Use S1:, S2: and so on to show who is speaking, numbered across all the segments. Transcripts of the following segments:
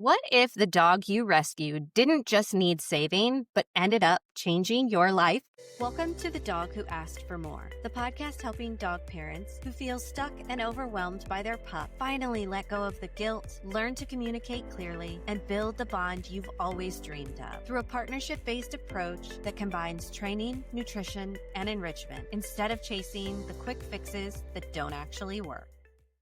S1: What if the dog you rescued didn't just need saving, but ended up changing your life? Welcome to The Dog Who Asked for More, the podcast helping dog parents who feel stuck and overwhelmed by their pup finally let go of the guilt, learn to communicate clearly, and build the bond you've always dreamed of through a partnership-based approach that combines training, nutrition, and enrichment instead of chasing the quick fixes that don't actually work.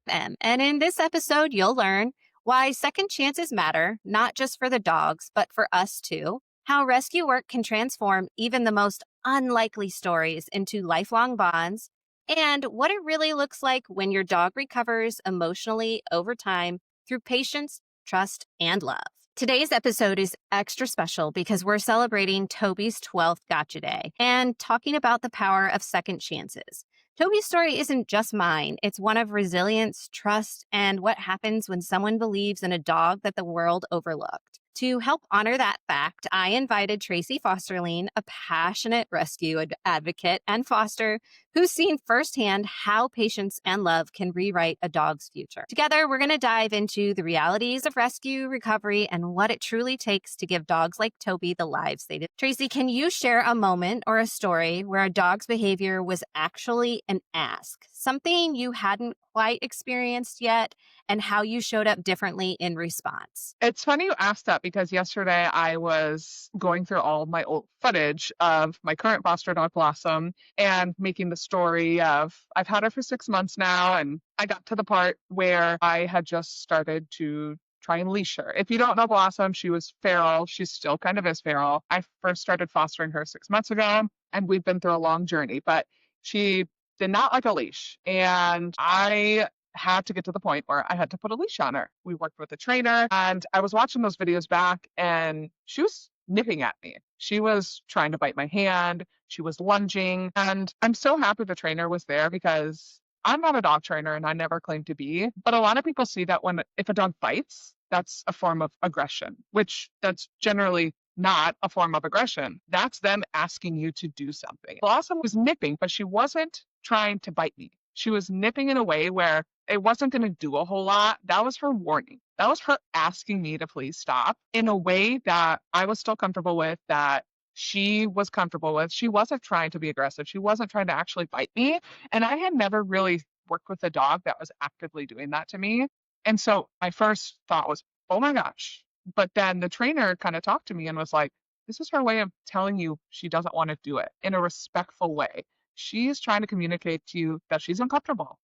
S1: And in this episode, you'll learn why second chances matter, not just for the dogs, but for us too, how rescue work can transform even the most unlikely stories into lifelong bonds, and what it really looks like when your dog recovers emotionally over time through patience, trust, and love. Today's episode is extra special because we're celebrating Toby's 12th Gotcha Day and talking about the power of second chances. Toby's story isn't just mine. It's one of resilience, trust, and what happens when someone believes in a dog that the world overlooked. To help honor that fact, I invited Tracy Fosterline, a passionate rescue advocate and foster who's seen firsthand how patience and love can rewrite a dog's future. Together, we're going to dive into the realities of rescue, recovery, and what it truly takes to give dogs like Toby the lives they deserve. Tracy, can you share a moment or a story where a dog's behavior was actually an ask, something you hadn't quite experienced yet, and how you showed up differently in response?
S2: It's funny you asked that because yesterday I was going through all my old footage of my current foster dog Blossom and making the story of I've had her for 6 months now, and I got to the part where I had just started to try and leash her. If you don't know Blossom, she was feral. She still kind of is feral. I first started fostering her 6 months ago, and we've been through a long journey, but she did not like a leash. And I had to get to the point where I had to put a leash on her. We worked with a trainer, and I was watching those videos back, and she was nipping at me. She was trying to bite my hand. She was lunging. And I'm so happy the trainer was there because I'm not a dog trainer and I never claimed to be. But a lot of people see that if a dog bites, that's a form of aggression, which that's generally not a form of aggression. That's them asking you to do something. Blossom was nipping, but she wasn't trying to bite me. She was nipping in a way where it wasn't going to do a whole lot. That was her warning. That was her asking me to please stop in a way that I was still comfortable with, that she was comfortable with. She wasn't trying to be aggressive. She wasn't trying to actually bite me. And I had never really worked with a dog that was actively doing that to me. And so my first thought was, oh my gosh. But then the trainer kind of talked to me and was like, this is her way of telling you she doesn't want to do it in a respectful way. She is trying to communicate to you that she's uncomfortable,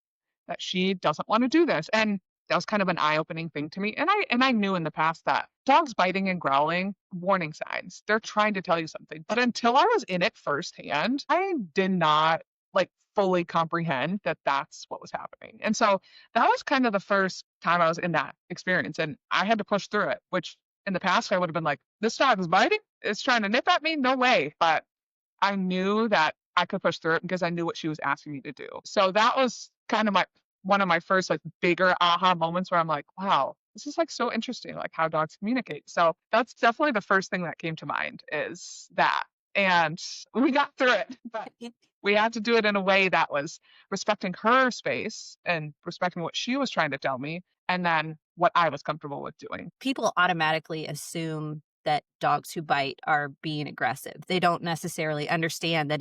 S2: that she doesn't want to do this. And that was kind of an eye-opening thing to me. And I knew in the past that dogs biting and growling, warning signs. They're trying to tell you something. But until I was in it firsthand, I did not fully comprehend that that's what was happening. And so that was kind of the first time I was in that experience. And I had to push through it, which in the past I would have been like, this dog is biting? It's trying to nip at me? No way. But I knew that I could push through it because I knew what she was asking me to do. So that was kind of one of my first bigger aha moments where I'm like, wow, this is so interesting, how dogs communicate. So that's definitely the first thing that came to mind is that. And we got through it, but we had to do it in a way that was respecting her space and respecting what she was trying to tell me, and then what I was comfortable with doing.
S1: People automatically assume that dogs who bite are being aggressive. They don't necessarily understand that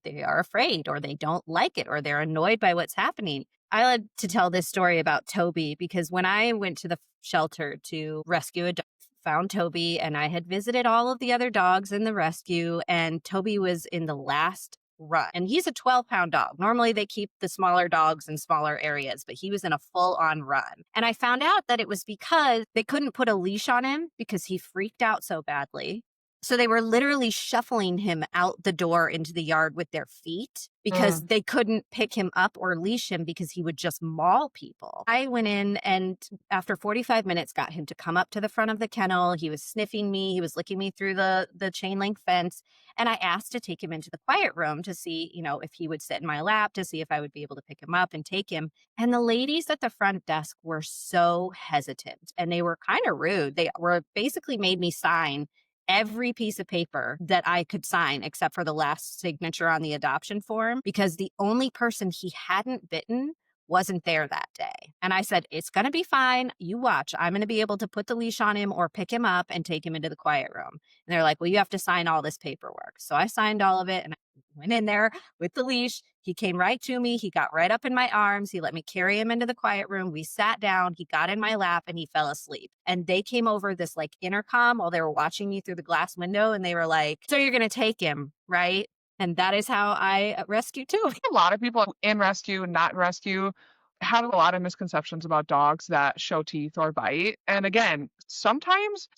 S1: they are afraid or they don't like it or they're annoyed by what's happening. I like to tell this story about Toby because when I went to the shelter to rescue a dog, found Toby, and I had visited all of the other dogs in the rescue, and Toby was in the last run. And he's a 12-pound dog. Normally they keep the smaller dogs in smaller areas, but he was in a full-on run. And I found out that it was because they couldn't put a leash on him because he freaked out so badly. So they were literally shuffling him out the door into the yard with their feet because they couldn't pick him up or leash him because he would just maul people. I went in and after 45 minutes got him to come up to the front of the kennel. He was sniffing me. He was licking me through the chain link fence. And I asked to take him into the quiet room to see, if he would sit in my lap, to see if I would be able to pick him up and take him. And the ladies at the front desk were so hesitant and they were kind of rude. They were basically made me sign every piece of paper that I could sign except for the last signature on the adoption form because the only person he hadn't bitten wasn't there that day. And I said, it's going to be fine. You watch. I'm going to be able to put the leash on him or pick him up and take him into the quiet room. And they're like, well, you have to sign all this paperwork. So I signed all of it and I went in there with the leash. He came right to me. He got right up in my arms. He let me carry him into the quiet room. We sat down. He got in my lap and he fell asleep. And they came over this like intercom while they were watching me through the glass window. And they were like, so you're going to take him, right? And that is how I rescue too.
S2: A lot of people in rescue, not in rescue, have a lot of misconceptions about dogs that show teeth or bite. And again, sometimes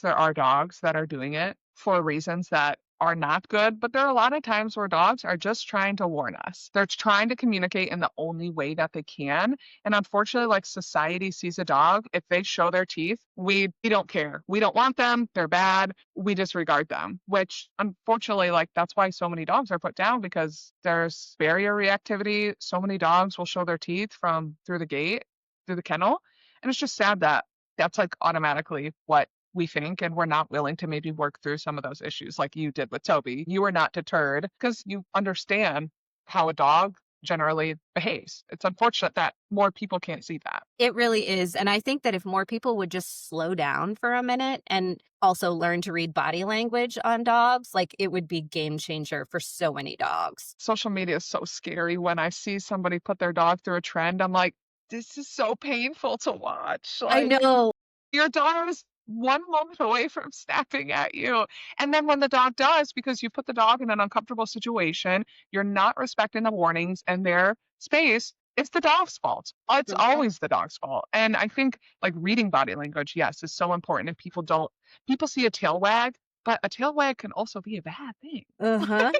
S2: there are dogs that are doing it for reasons that are not good, but there are a lot of times where dogs are just trying to warn us. They're trying to communicate in the only way that they can. And unfortunately, like society sees a dog, if they show their teeth, we don't care. We don't want them. They're bad. We disregard them, which unfortunately, like that's why so many dogs are put down because there's barrier reactivity. So many dogs will show their teeth from through the gate, through the kennel. And it's just sad that that's like automatically what we think, and we're not willing to maybe work through some of those issues like you did with Toby. You were not deterred because you understand how a dog generally behaves. It's unfortunate that more people can't see that.
S1: It really is. And I think that if more people would just slow down for a minute and also learn to read body language on dogs, like it would be game changer for so many dogs.
S2: Social media is so scary. When I see somebody put their dog through a trend, I'm like, this is so painful to watch.
S1: I
S2: Like,
S1: know.
S2: your dog is one moment away from snapping at you. And then when the dog does, because you put the dog in an uncomfortable situation, you're not respecting the warnings and their space, it's the dog's fault. It's always the dog's fault. And I think like reading body language, yes, is so important. And people see a tail wag, but a tail wag can also be a bad thing.
S1: Uh-huh.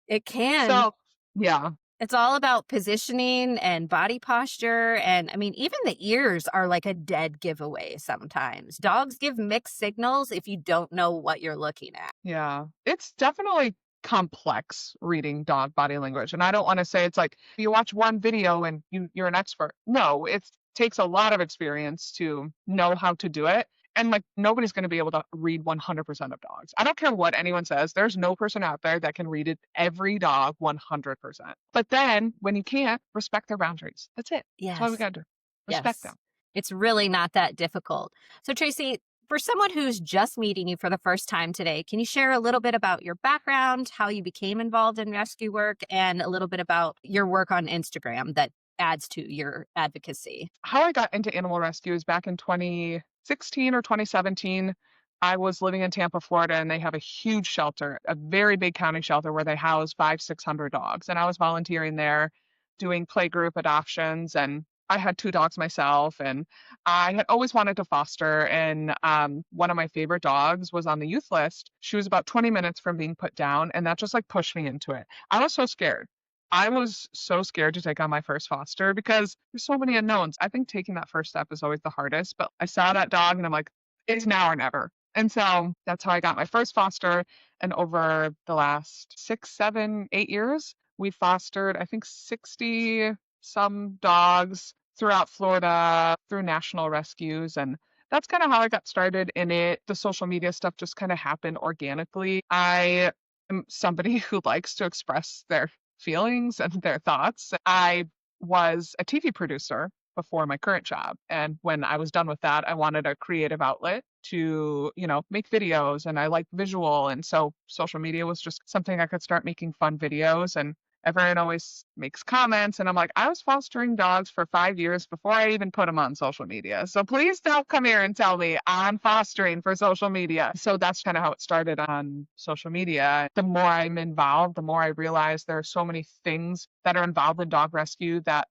S1: It can.
S2: So, yeah.
S1: It's all about positioning and body posture. And I mean, even the ears are like a dead giveaway sometimes. Dogs give mixed signals if you don't know what you're looking at.
S2: Yeah. It's definitely complex reading dog body language. And I don't want to say it's like you watch one video and you're an expert. No, it takes a lot of experience to know how to do it. And like nobody's going to be able to read 100% of dogs. I don't care what anyone says. There's no person out there that can read it every dog 100%. But then when you can't, respect their boundaries. That's it.
S1: Yes.
S2: That's all we got to do. Respect them.
S1: It's really not that difficult. So Tracy, for someone who's just meeting you for the first time today, can you share a little bit about your background, how you became involved in rescue work, and a little bit about your work on Instagram that adds to your advocacy?
S2: How I got into animal rescue is back in 2016 or 2017. I was living in Tampa, Florida, and they have a huge shelter, a very big county shelter where they house 500-600 dogs. And I was volunteering there doing playgroup adoptions, and I had 2 dogs myself, and I had always wanted to foster. And one of my favorite dogs was on the youth list. She was about 20 minutes from being put down, and that just like pushed me into it. I was so scared. I was so scared to take on my first foster because there's so many unknowns. I think taking that first step is always the hardest, but I saw that dog and I'm like, it's now or never. And so that's how I got my first foster. And over the last 6, 7, 8 years, we fostered, I think 60 some dogs throughout Florida through national rescues. And that's kind of how I got started in it. The social media stuff just kind of happened organically. I am somebody who likes to express their feelings and their thoughts. I was a TV producer before my current job. And when I was done with that, I wanted a creative outlet to, make videos, and I like visual. And so social media was just something I could start making fun videos, and everyone always makes comments. And I'm like, I was fostering dogs for 5 years before I even put them on social media. So please don't come here and tell me I'm fostering for social media. So that's kind of how it started on social media. The more I'm involved, the more I realize there are so many things that are involved in dog rescue that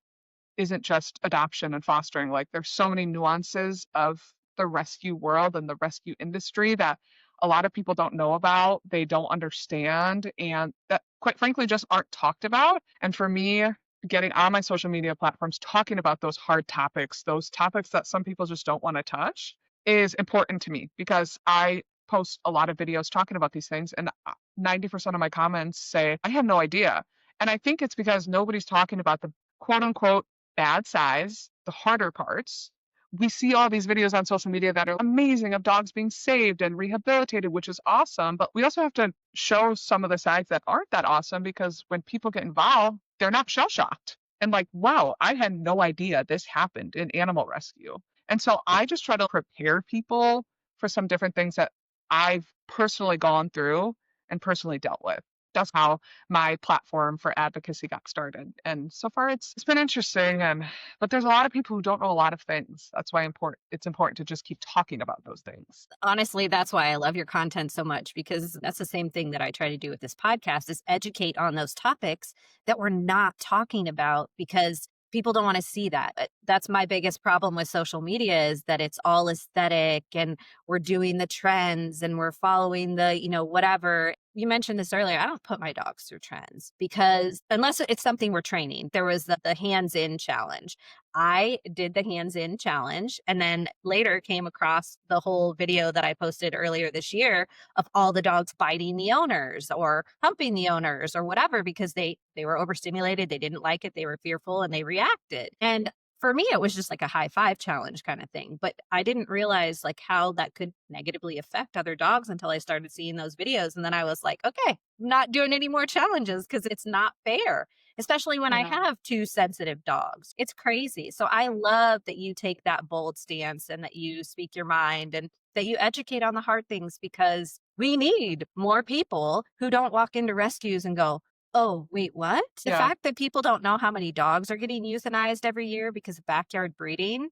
S2: isn't just adoption and fostering. Like there's so many nuances of the rescue world and the rescue industry that a lot of people don't know about, they don't understand, and that quite frankly just aren't talked about. And for me, getting on my social media platforms, talking about those hard topics, those topics that some people just don't want to touch, is important to me because I post a lot of videos talking about these things, and 90% of my comments say, I had no idea. And I think it's because nobody's talking about the quote unquote bad sides, the harder parts. We see all these videos on social media that are amazing of dogs being saved and rehabilitated, which is awesome. But we also have to show some of the sides that aren't that awesome, because when people get involved, they're not shell shocked. And like, wow, I had no idea this happened in animal rescue. And so I just try to prepare people for some different things that I've personally gone through and personally dealt with. That's how my platform for advocacy got started. And so far it's been interesting, and but there's a lot of people who don't know a lot of things. That's why it's important to just keep talking about those things.
S1: Honestly, that's why I love your content so much, because that's the same thing that I try to do with this podcast is educate on those topics that we're not talking about because people don't want to see that. That's my biggest problem with social media is that it's all aesthetic and we're doing the trends and we're following the, whatever. You mentioned this earlier. I don't put my dogs through trends because unless it's something we're training, there was the hands in challenge. I did the hands in challenge and then later came across the whole video that I posted earlier this year of all the dogs biting the owners or humping the owners or whatever because they were overstimulated, they didn't like it, they were fearful and they reacted. And for me it was just like a high five challenge kind of thing, but I didn't realize like how that could negatively affect other dogs until I started seeing those videos and then I was like, okay, I'm not doing any more challenges because it's not fair, especially when I
S2: Yeah.
S1: have two sensitive dogs. It's crazy. So I love that you take that bold stance and that you speak your mind and that you educate on the hard things because we need more people who don't walk into rescues and go, oh, wait, what? The
S2: Yeah.
S1: fact that people don't know how many dogs are getting euthanized every year because of backyard breeding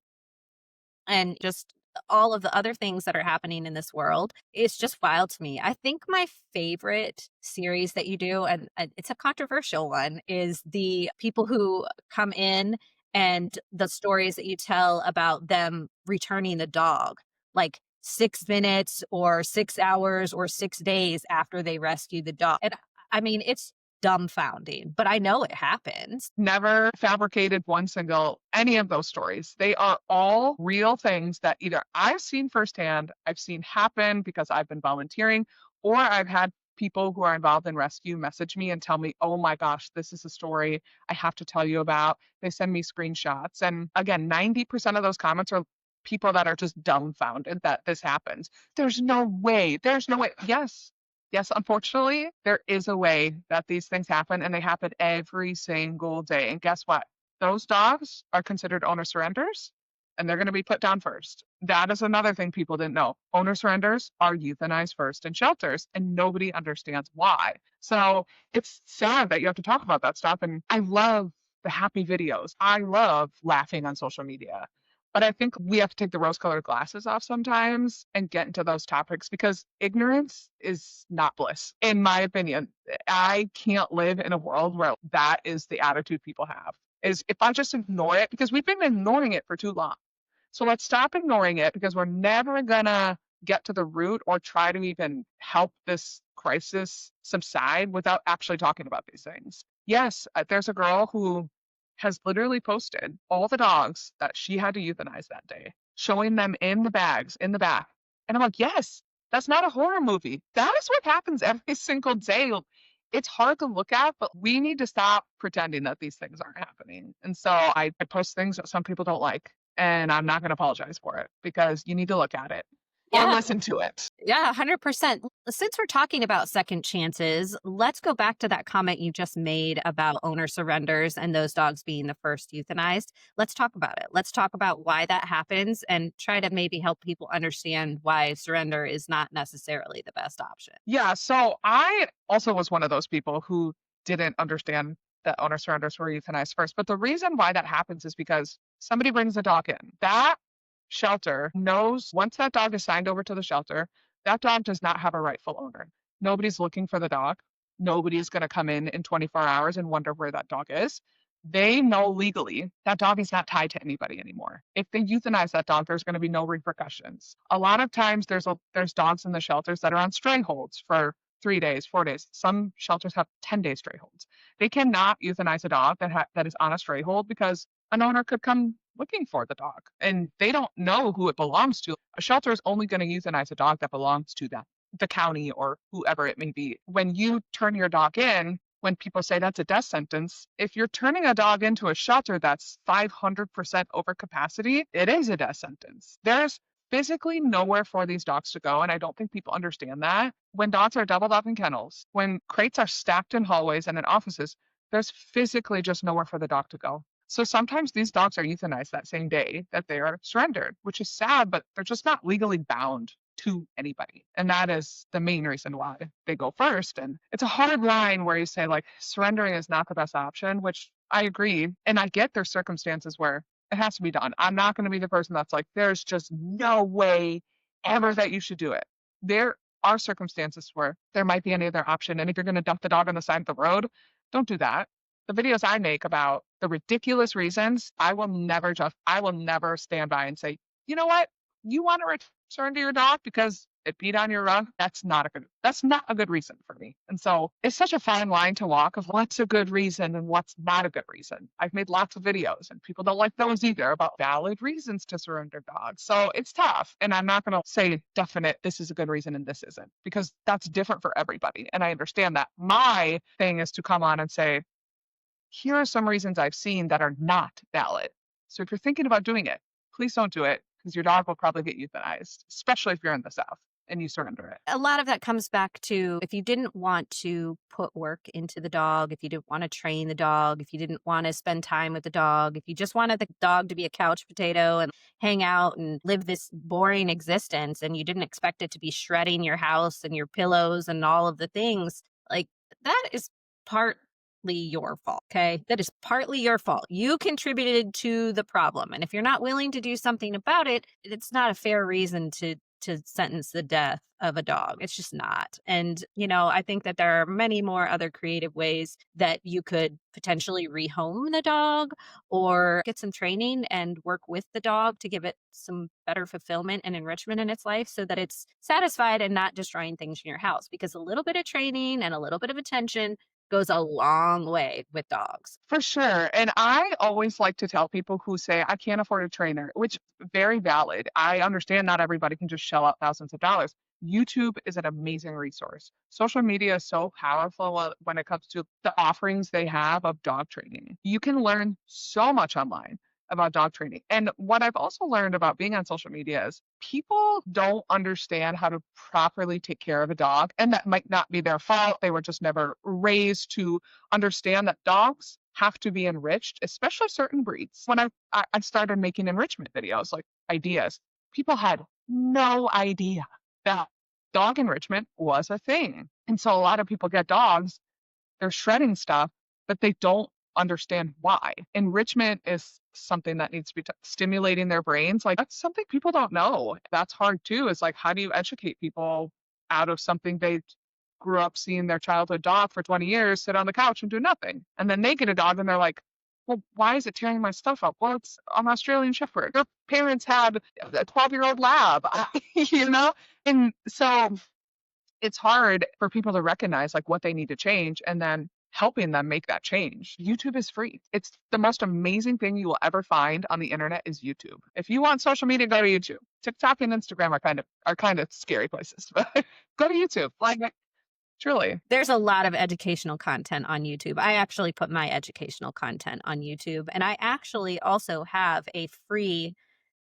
S1: and just all of the other things that are happening in this world is just wild to me. I think my favorite series that you do, and it's a controversial one, is the people who come in and the stories that you tell about them returning the dog, like 6 minutes or 6 hours or 6 days after they rescue the dog. And I mean, it's dumbfounding, but I know it happens.
S2: Never fabricated one single any of those stories. They are all real things that either I've seen firsthand, I've seen happen because I've been volunteering, or I've had people who are involved in rescue message me and tell me, oh my gosh, this is a story I have to tell you about. They send me screenshots. And again, 90% of those comments are people that are just dumbfounded that this happens. There's no way. There's no way. Yes. Yes, unfortunately, there is a way that these things happen, and they happen every single day. And guess what? Those dogs are considered owner surrenders, and they're going to be put down first. That is another thing people didn't know. Owner surrenders are euthanized first in shelters, and nobody understands why. So it's sad that you have to talk about that stuff. And I love the happy videos. I love laughing on social media. But I think we have to take the rose-colored glasses off sometimes and get into those topics because ignorance is not bliss, in my opinion. I can't live in a world where that is the attitude people have. Is if I just ignore it, because we've been ignoring it for too long. So let's stop ignoring it because we're never gonna get to the root or try to even help this crisis subside without actually talking about these things. Yes, there's a girl who has literally posted all the dogs that she had to euthanize that day, showing them in the bags in the back. And I'm like, yes, that's not a horror movie. That is what happens every single day. It's hard to look at, but we need to stop pretending that these things aren't happening. And so I post things that some people don't like, and I'm not going to apologize for it because you need to look at it or
S1: Yeah.
S2: listen to it.
S1: Yeah, 100%. Since we're talking about second chances, let's go back to that comment you just made about owner surrenders and those dogs being the first euthanized. Let's talk about it. Let's talk about why that happens and try to maybe help people understand why surrender is not necessarily the best option.
S2: Yeah, so I also was one of those people who didn't understand that owner surrenders were euthanized first. But the reason why that happens is because somebody brings a dog in. That shelter knows once that dog is signed over to the shelter, that dog does not have a rightful owner. Nobody's looking for the dog. Nobody's going to come in 24 hours and wonder where that dog is. They know legally that dog is not tied to anybody anymore. If they euthanize that dog, there's going to be no repercussions. A lot of times there's dogs in the shelters that are on stray holds for 3 days, 4 days. Some shelters have 10-day stray holds. They cannot euthanize a dog that is on a stray hold because an owner could come looking for the dog and they don't know who it belongs to. A shelter is only going to euthanize a dog that belongs to them, the county or whoever it may be. When you turn your dog in, when people say that's a death sentence, if you're turning a dog into a shelter that's 500% over capacity, it is a death sentence. There's physically nowhere for these dogs to go, and I don't think people understand that. When dogs are doubled up in kennels, when crates are stacked in hallways and in offices, there's physically just nowhere for the dog to go. So sometimes these dogs are euthanized that same day that they are surrendered, which is sad, but they're just not legally bound to anybody. And that is the main reason why they go first. And it's a hard line where you say, like, surrendering is not the best option, which I agree. And I get there's circumstances where it has to be done. I'm not going to be the person that's like, there's just no way ever that you should do it. There are circumstances where there might be any other option. And if you're going to dump the dog on the side of the road, don't do that. The videos I make about the ridiculous reasons, I will never stand by and say, you know what? You want to return to your dog because it peed on your rug? That's not a good reason for me. And so it's such a fine line to walk of what's a good reason and what's not a good reason. I've made lots of videos and people don't like those either about valid reasons to surrender dogs. So it's tough. And I'm not going to say definite, this is a good reason and this isn't, because that's different for everybody. And I understand that. My thing is to come on and say, here are some reasons I've seen that are not valid. So if you're thinking about doing it, please don't do it because your dog will probably get euthanized, especially if you're in the South and you surrender it.
S1: A lot of that comes back to if you didn't want to put work into the dog, if you didn't want to train the dog, if you didn't want to spend time with the dog, if you just wanted the dog to be a couch potato and hang out and live this boring existence and you didn't expect it to be shredding your house and your pillows and all of the things, like that is partly your fault, okay? That is partly your fault. You contributed to the problem. And if you're not willing to do something about it, it's not a fair reason to sentence the death of a dog. It's just not. And, I think that there are many more other creative ways that you could potentially rehome the dog or get some training and work with the dog to give it some better fulfillment and enrichment in its life so that it's satisfied and not destroying things in your house. Because a little bit of training and a little bit of attention goes a long way with dogs.
S2: For sure. And I always like to tell people who say, I can't afford a trainer, which very valid. I understand not everybody can just shell out thousands of dollars. YouTube is an amazing resource. Social media is so powerful when it comes to the offerings they have of dog training. You can learn so much online about dog training. And what I've also learned about being on social media is people don't understand how to properly take care of a dog. And that might not be their fault. They were just never raised to understand that dogs have to be enriched, especially certain breeds. When I started making enrichment videos, like ideas, people had no idea that dog enrichment was a thing. And so a lot of people get dogs, they're shredding stuff, but they don't understand why. Enrichment is something that needs to be stimulating their brains. Like that's something people don't know. That's hard too. Is like, how do you educate people out of something they grew up seeing their childhood dog for 20 years sit on the couch and do nothing? And then they get a dog and they're like, well, why is it tearing my stuff up? Well, it's an Australian Shepherd. Their parents had a 12-year-old lab, And so it's hard for people to recognize like what they need to change and then helping them make that change. YouTube is free. It's the most amazing thing you will ever find on the internet is YouTube. If you want social media, go to YouTube. TikTok and Instagram are kind of scary places, but go to YouTube. Like truly.
S1: There's a lot of educational content on YouTube. I actually put my educational content on YouTube, and I actually also have a free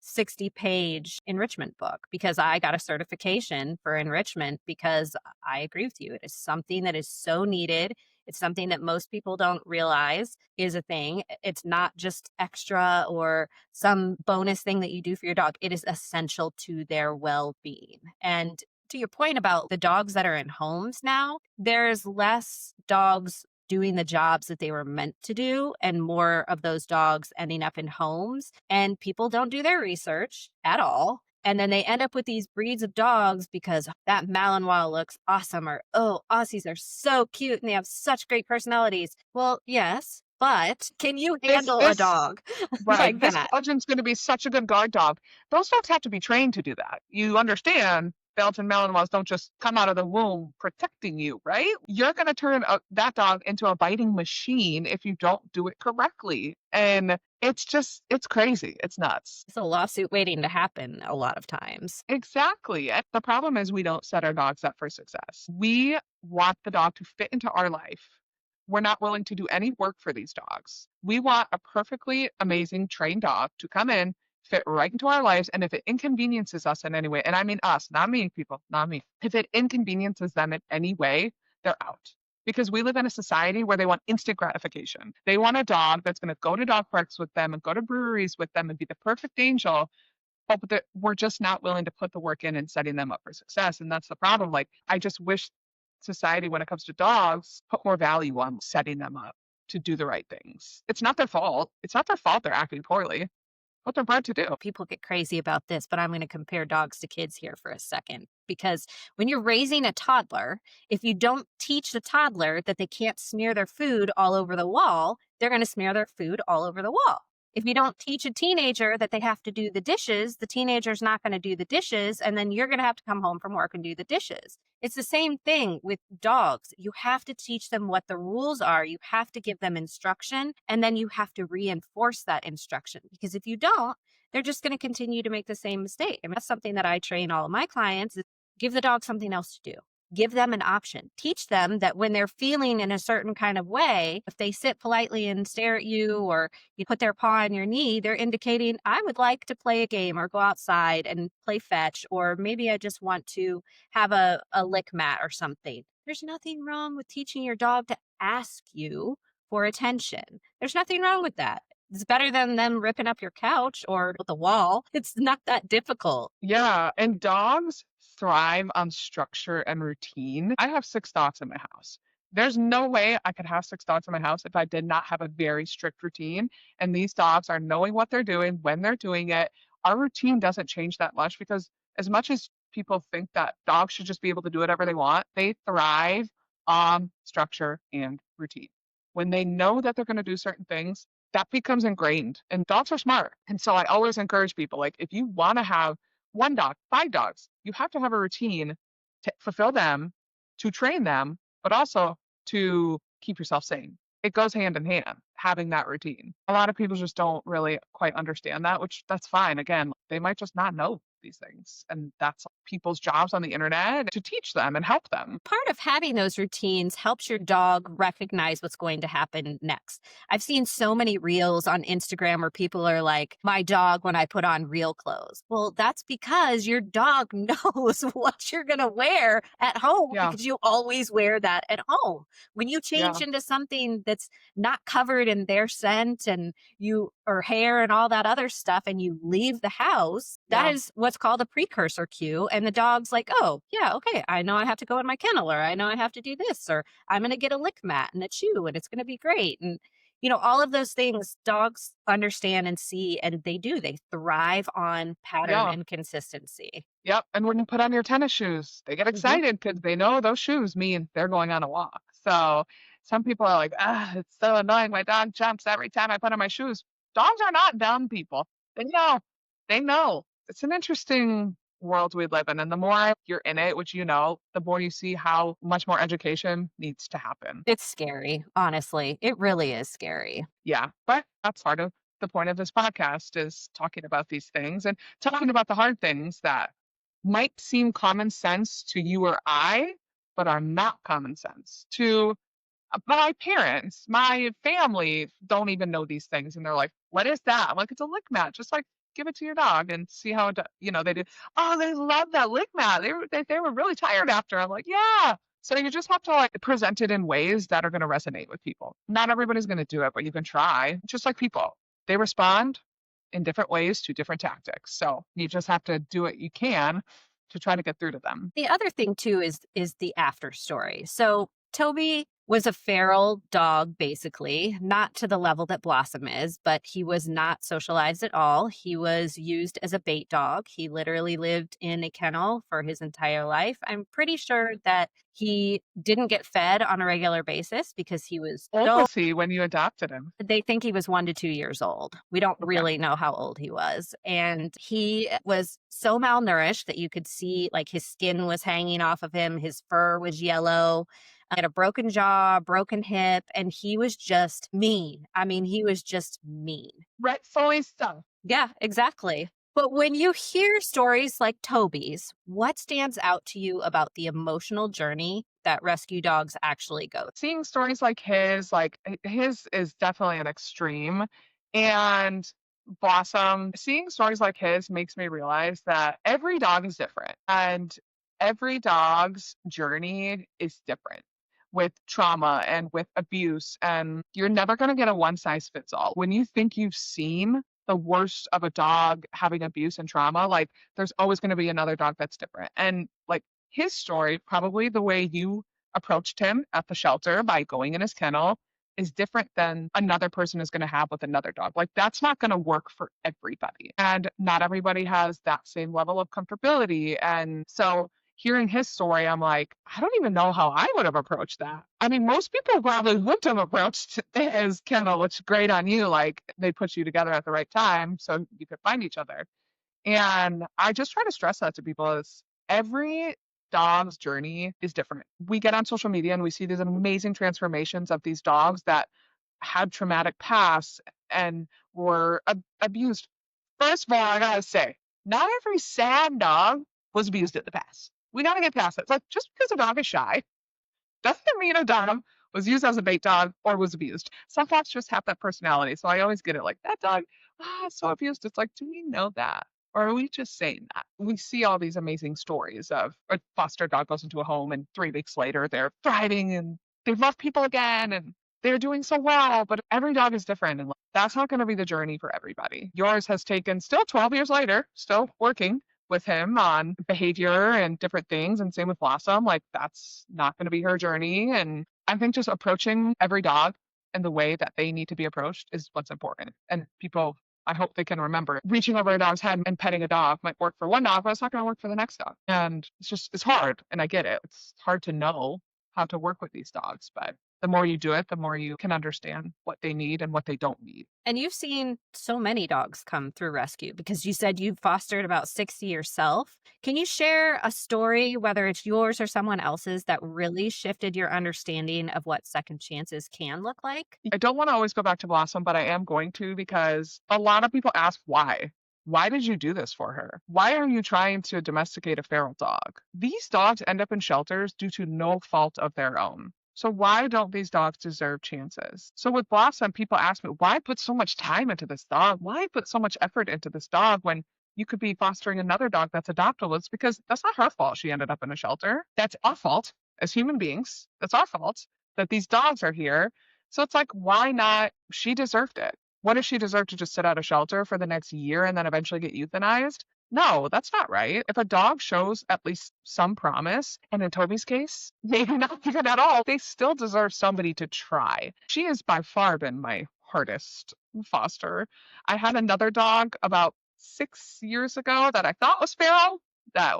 S1: 60-page enrichment book because I got a certification for enrichment because I agree with you. It is something that is so needed. It's something that most people don't realize is a thing. It's not just extra or some bonus thing that you do for your dog. It is essential to their well-being. And to your point about the dogs that are in homes now, there's less dogs doing the jobs that they were meant to do and more of those dogs ending up in homes. And people don't do their research at all. And then they end up with these breeds of dogs because that Malinois looks awesome or, oh, Aussies are so cute and they have such great personalities. Well, yes, but can you handle a dog
S2: right,
S1: like
S2: this
S1: that?
S2: Belgian's going to be such a good guard dog. Those dogs have to be trained to do that. You understand Belgian Malinois don't just come out of the womb protecting you, right? You're going to turn that dog into a biting machine if you don't do it correctly. And it's crazy. It's nuts.
S1: It's a lawsuit waiting to happen a lot of times.
S2: Exactly. And the problem is we don't set our dogs up for success. We want the dog to fit into our life. We're not willing to do any work for these dogs. We want a perfectly amazing trained dog to come in, fit right into our lives. And if it inconveniences us in any way, and I mean us, not me, people, not me. If it inconveniences them in any way, they're out. because we live in a society where they want instant gratification. They want a dog that's going to go to dog parks with them and go to breweries with them and be the perfect angel. But we're just not willing to put the work in and setting them up for success. And that's the problem. Like, I just wish society, when it comes to dogs, put more value on setting them up to do the right things. It's not their fault. It's not their fault they're acting poorly. What they're bred to do.
S1: People get crazy about this, but I'm going to compare dogs to kids here for a second. Because when you're raising a toddler, if you don't teach the toddler that they can't smear their food all over the wall, they're going to smear their food all over the wall. If you don't teach a teenager that they have to do the dishes, the teenager's not going to do the dishes, and then you're going to have to come home from work and do the dishes. It's the same thing with dogs. You have to teach them what the rules are. You have to give them instruction, and then you have to reinforce that instruction. Because if you don't, they're just going to continue to make the same mistake. And that's something that I train all of my clients is give the dog something else to do. Give them an option. Teach them that when they're feeling in a certain kind of way, if they sit politely and stare at you or you put their paw on your knee, they're indicating, I would like to play a game or go outside and play fetch, or maybe I just want to have a lick mat or something. There's nothing wrong with teaching your dog to ask you for attention. There's nothing wrong with that. It's better than them ripping up your couch or the wall. It's not that difficult.
S2: Yeah. And dogs thrive on structure and routine. I have 6 dogs in my house. There's no way I could have 6 dogs in my house if I did not have a very strict routine. And these dogs are knowing what they're doing when they're doing it. Our routine doesn't change that much much as people think that dogs should just be able to do whatever they want, they thrive on structure and routine. When they know that they're going to do certain things, that becomes ingrained. And dogs are smart. And so I always encourage people, like, if you want to have 1 dog, 5 dogs, you have to have a routine to fulfill them, to train them, but also to keep yourself sane. It goes hand in hand, having that routine. A lot of people just don't really quite understand that, which that's fine. Again, they might just not know these things. And that's people's jobs on the internet to teach them and help them.
S1: Part of having those routines helps your dog recognize what's going to happen next. I've seen so many reels on Instagram where people are like, my dog when I put on real clothes. Well, that's because your dog knows what you're going to wear at home
S2: Yeah.
S1: because you always wear that at home. When you change into something that's not covered in their scent and you or hair and all that other stuff and you leave the house, that is what's called a precursor cue. And the dog's like, oh, yeah, okay, I know I have to go in my kennel, or I know I have to do this, or I'm going to get a lick mat and a chew and it's going to be great. And, you know, all of those things dogs understand and see, and they do. They thrive on pattern and consistency.
S2: Yep. And when you put on your tennis shoes, they get excited because they know those shoes mean they're going on a walk. So some people are like, it's so annoying. My dog jumps every time I put on my shoes. Dogs are not dumb people. They know. They know. It's an interesting world we live in. And the more you're in it, which you know, the more you see how much more education needs to happen.
S1: It's scary, honestly. It really is scary.
S2: Yeah. But that's part of the point of this podcast is talking about these things and talking about the hard things that might seem common sense to you or I, but are not common sense to my parents. My family don't even know these things. And they're like, what is that? I'm like, it's a lick mat. Just like give it to your dog and see how it, they do. Oh, they love that lick mat. They were really tired after. I'm like, yeah. So you just have to like present it in ways that are going to resonate with people. Not everybody's going to do it, but you can try. Just like people, they respond in different ways to different tactics. So you just have to do what you can to try to get through to them.
S1: The other thing too is the after story. So Toby was a feral dog, basically, not to the level that Blossom is, but he was not socialized at all. He was used as a bait dog. He literally lived in a kennel for his entire life. I'm pretty sure that he didn't get fed on a regular basis because he was
S2: How old was he when you adopted him?
S1: They think he was 1 to 2 years old. We don't really know how old he was. And he was so malnourished that you could see like his skin was hanging off of him. His fur was yellow. He had a broken jaw, broken hip, and he was just mean. I mean, he was just mean.
S2: Rightfully so.
S1: Yeah, exactly. But when you hear stories like Toby's, what stands out to you about the emotional journey that rescue dogs actually go through?
S2: Seeing stories like his is definitely an extreme. And Blossom, seeing stories like his makes me realize that every dog is different and every dog's journey is different. with trauma and with abuse. And you're never going to get a one size fits all. When you think you've seen the worst of a dog having abuse and trauma, like there's always going to be another dog that's different. And like his story, probably the way you approached him at the shelter by going in his kennel is different than another person is going to have with another dog. Like that's not going to work for everybody. And not everybody has that same level of comfortability. And so hearing his story, I'm like, I don't even know how I would have approached that. I mean, most people probably wouldn't have approached his kennel, which is great on you. Like they put you together at the right time so you could find each other. And I just try to stress that to people is every dog's journey is different. We get on social media and we see these amazing transformations of these dogs that had traumatic pasts and were abused. First of all, I gotta say, not every sad dog was abused in the past. We gotta get past it. It's like just because a dog is shy doesn't mean a dog was used as a bait dog or was abused. Some dogs just have that personality. So I always get it like that dog, so abused. It's like, do we know that? Or are we just saying that? We see all these amazing stories of a foster dog goes into a home and 3 weeks later they're thriving and they love people again and they're doing so well. But every dog is different. And that's not going to be the journey for everybody. Yours has taken still 12 years later, still working with him on behavior and different things. And same with Blossom. Like that's not going to be her journey. And I think just approaching every dog in the way that they need to be approached is what's important. And people, I hope they can remember reaching over a dog's head and petting a dog might work for one dog, but it's not going to work for the next dog. And it's hard. And I get it. It's hard to know how to work with these dogs, but the more you do it, the more you can understand what they need and what they don't need.
S1: And you've seen so many dogs come through rescue because you said you've fostered about 60 yourself. Can you share a story, whether it's yours or someone else's, that really shifted your understanding of what second chances can look like?
S2: I don't want to always go back to Blossom, but I am going to because a lot of people ask why. Why did you do this for her? Why are you trying to domesticate a feral dog? These dogs end up in shelters due to no fault of their own. So why don't these dogs deserve chances? So with Blossom, people ask me, why put so much time into this dog? Why put so much effort into this dog when you could be fostering another dog that's adoptable? It's because that's not her fault she ended up in a shelter. That's our fault as human beings. That's our fault that these dogs are here. So it's like, why not? She deserved it. What if she deserved to just sit at a shelter for the next year and then eventually get euthanized? No, that's not right. If a dog shows at least some promise, and in Toby's case, maybe not even at all, they still deserve somebody to try. She has by far been my hardest foster. I had another dog about 6 years ago that I thought was feral that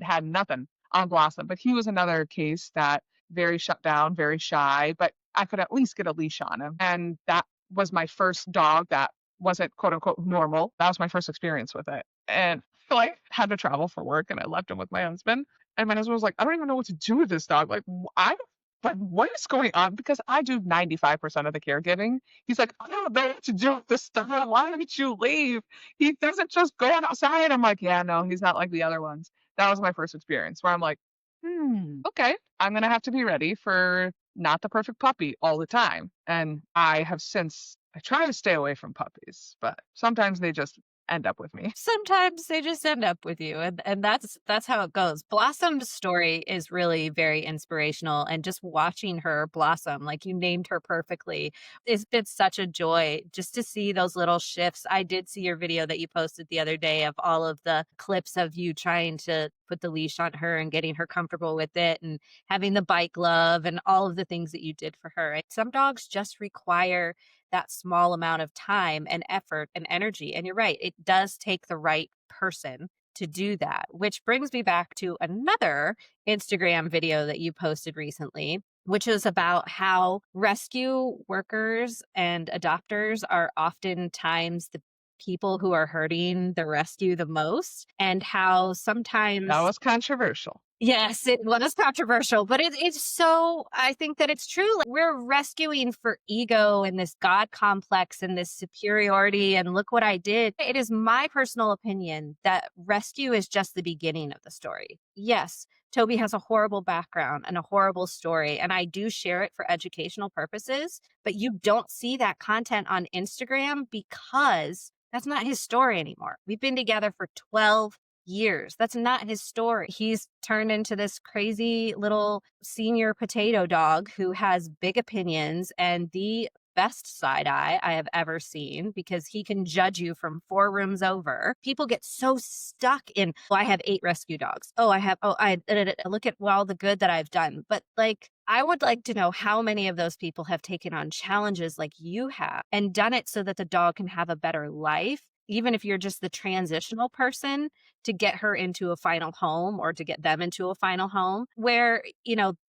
S2: had nothing on Blossom, but he was another case that very shut down, very shy, but I could at least get a leash on him. And that was my first dog that wasn't quote unquote normal. That was my first experience with it. And I like had to travel for work and I left him with my husband. And my husband was like, I don't even know what to do with this dog. But what is going on? Because I do 95% of the caregiving. He's like, I don't know what to do with this dog. Why did you leave? He doesn't just go outside. I'm like, yeah, no, he's not like the other ones. That was my first experience where I'm like, okay, I'm going to have to be ready for not the perfect puppy all the time. And I try to stay away from puppies, but sometimes they just end up with me.
S1: Sometimes they just end up with you, and that's how it goes. Blossom's story is really very inspirational, and just watching her blossom, like you named her perfectly, it's been such a joy just to see those little shifts. I did see your video that you posted the other day of all of the clips of you trying to put the leash on her and getting her comfortable with it and having the bike glove and all of the things that you did for her. Some dogs just require that small amount of time and effort and energy. And you're right, it does take the right person to do that, which brings me back to another Instagram video that you posted recently, which is about how rescue workers and adopters are oftentimes the people who are hurting the rescue the most, and how sometimes
S2: That was controversial.
S1: yes, it was controversial, but it's so, I think that it's true. Like, we're rescuing for ego and this God complex and this superiority. And look what I did. It is my personal opinion that rescue is just the beginning of the story. Yes, Toby has a horrible background and a horrible story, and I do share it for educational purposes, but you don't see that content on Instagram because that's not his story anymore. We've been together for 12 years. That's not his story. He's turned into this crazy little senior potato dog who has big opinions and the best side eye I have ever seen because he can judge you from 4 rooms over. People get so stuck in, well, I have 8 rescue dogs. Oh, I have, oh, look at all the good that I've done. But like, I would like to know how many of those people have taken on challenges like you have and done it so that the dog can have a better life, even if you're just the transitional person to get her into a final home or to get them into a final home where,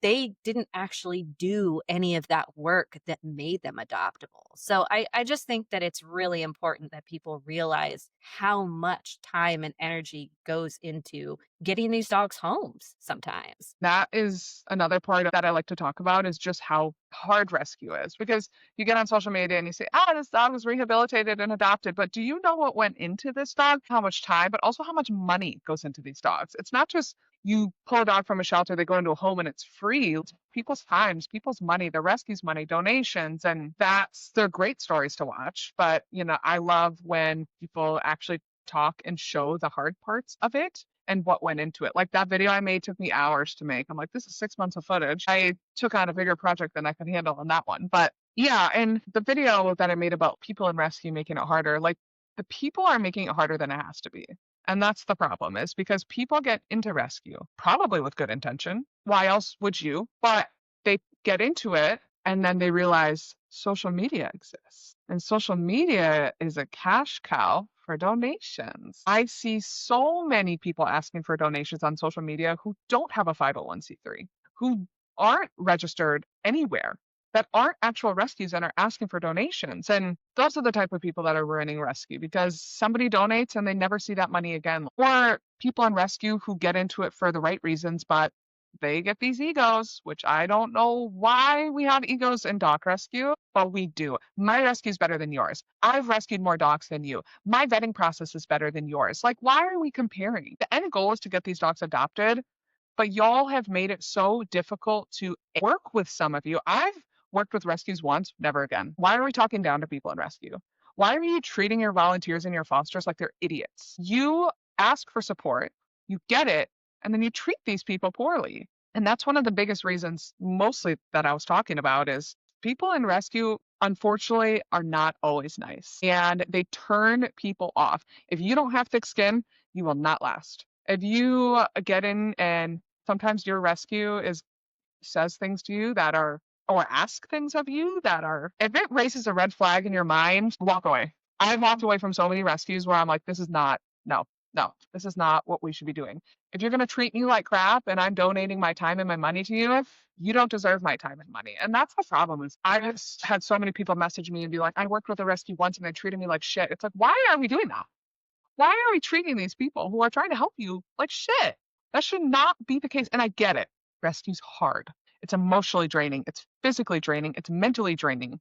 S1: they didn't actually do any of that work that made them adoptable. So I just think that it's really important that people realize how much time and energy goes into getting these dogs homes sometimes.
S2: That is another part that I like to talk about is just how hard rescue is because you get on social media and you say, this dog was rehabilitated and adopted. But do you know what went into this dog? How much time, but also how much money goes into these dogs? It's not just you pull a dog from a shelter, they go into a home and it's free. It's people's times, people's money, the rescue's money, donations. And they're great stories to watch. But, I love when people actually talk and show the hard parts of it and what went into it. Like that video I made took me hours to make. I'm like, this is 6 months of footage. I took on a bigger project than I could handle on that one. But yeah, and the video that I made about people in rescue making it harder, like the people are making it harder than it has to be. And that's the problem is because people get into rescue, probably with good intention. Why else would you? But they get into it and then they realize social media exists. And social media is a cash cow for donations. I see so many people asking for donations on social media who don't have a 501c3, who aren't registered anywhere, that aren't actual rescues and are asking for donations. And those are the type of people that are ruining rescue because somebody donates and they never see that money again. Or people in rescue who get into it for the right reasons, but they get these egos, which I don't know why we have egos in dog rescue, but we do. My rescue is better than yours. I've rescued more dogs than you. My vetting process is better than yours. Like, why are we comparing? The end goal is to get these dogs adopted, but y'all have made it so difficult to work with some of you. I've worked with rescues once, never again. Why are we talking down to people in rescue? Why are you treating your volunteers and your fosters like they're idiots? You ask for support, you get it, and then you treat these people poorly. And that's one of the biggest reasons, mostly that I was talking about, is people in rescue, unfortunately, are not always nice and they turn people off. If you don't have thick skin, you will not last. If you get in and sometimes your rescue says things to you that are or ask things of you that are, if it raises a red flag in your mind, walk away. I've walked away from so many rescues where I'm like, this is not, no, no, this is not what we should be doing. If you're going to treat me like crap and I'm donating my time and my money to you, you don't deserve my time and money. And that's the problem is I just had so many people message me and be like, I worked with a rescue once and they treated me like shit. It's like, why are we doing that? Why are we treating these people who are trying to help you like shit? That should not be the case. And I get it. Rescue's hard. It's emotionally draining. It's physically draining. It's mentally draining.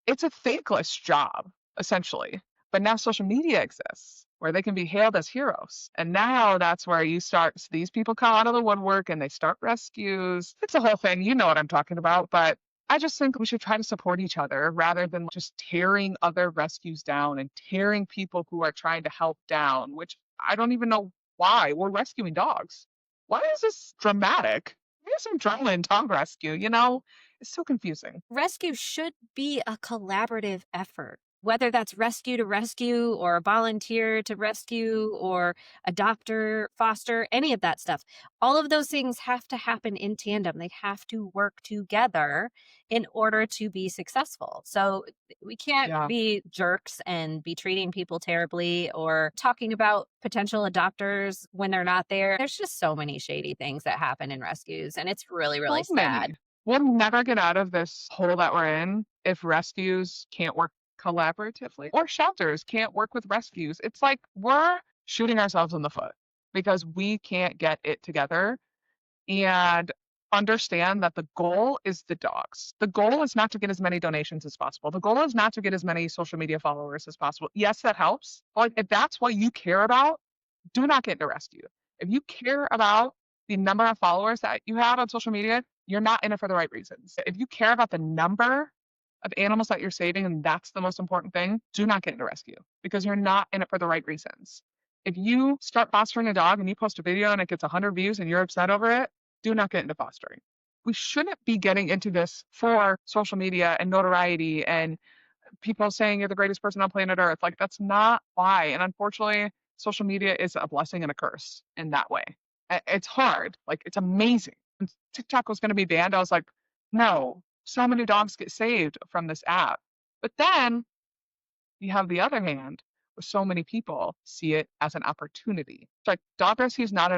S2: It's a thankless job, essentially. But now social media exists where they can be hailed as heroes. And now that's where these people come out of the woodwork and they start rescues. It's a whole thing. You know what I'm talking about. But I just think we should try to support each other rather than just tearing other rescues down and tearing people who are trying to help down, which I don't even know why. We're rescuing dogs. Why is this dramatic? Here's some drama in dog rescue, It's so confusing.
S1: Rescue should be a collaborative effort, whether that's rescue to rescue or a volunteer to rescue or a doctor, foster, any of that stuff. All of those things have to happen in tandem. They have to work together in order to be successful. So we can't
S2: Yeah.
S1: be jerks and be treating people terribly or talking about potential adopters when they're not there. There's just so many shady things that happen in rescues, and it's really, really
S2: So
S1: sad.
S2: many. We'll never get out of this hole that we're in if rescues can't work collaboratively or shelters can't work with rescues. It's like we're shooting ourselves in the foot because we can't get it together and understand that the goal is the dogs. The goal is not to get as many donations as possible. The goal is not to get as many social media followers as possible. Yes, that helps. But if that's what you care about, do not get into rescue. If you care about the number of followers that you have on social media, you're not in it for the right reasons. If you care about the number of animals that you're saving and that's the most important thing, do not get into rescue because you're not in it for the right reasons. If you start fostering a dog and you post a video and it gets 100 views and you're upset over it, do not get into fostering. We shouldn't be getting into this for social media and notoriety and people saying you're the greatest person on planet Earth. Like, that's not why. And unfortunately, social media is a blessing and a curse in that way. It's hard. Like, it's amazing. When TikTok was going to be banned, I was like, no, so many dogs get saved from this app. But then you have the other hand where so many people see it as an opportunity. It's like dog rescue is not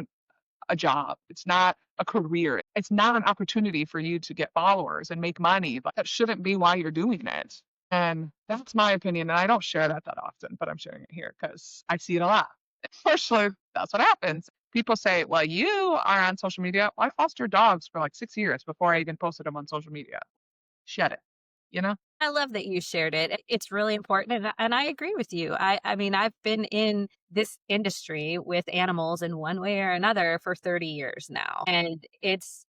S2: a job. It's not a career. It's not an opportunity for you to get followers and make money. But that shouldn't be why you're doing it. And that's my opinion. And I don't share that often, but I'm sharing it here because I see it a lot. Unfortunately, that's what happens. People say, well, you are on social media. Well, I fostered dogs for like 6 years before I even posted them on social media. Shed it, you know?
S1: I love that you shared it. It's really important, and I agree with you. I mean, I've been in this industry with animals in one way or another for 30 years now, and it's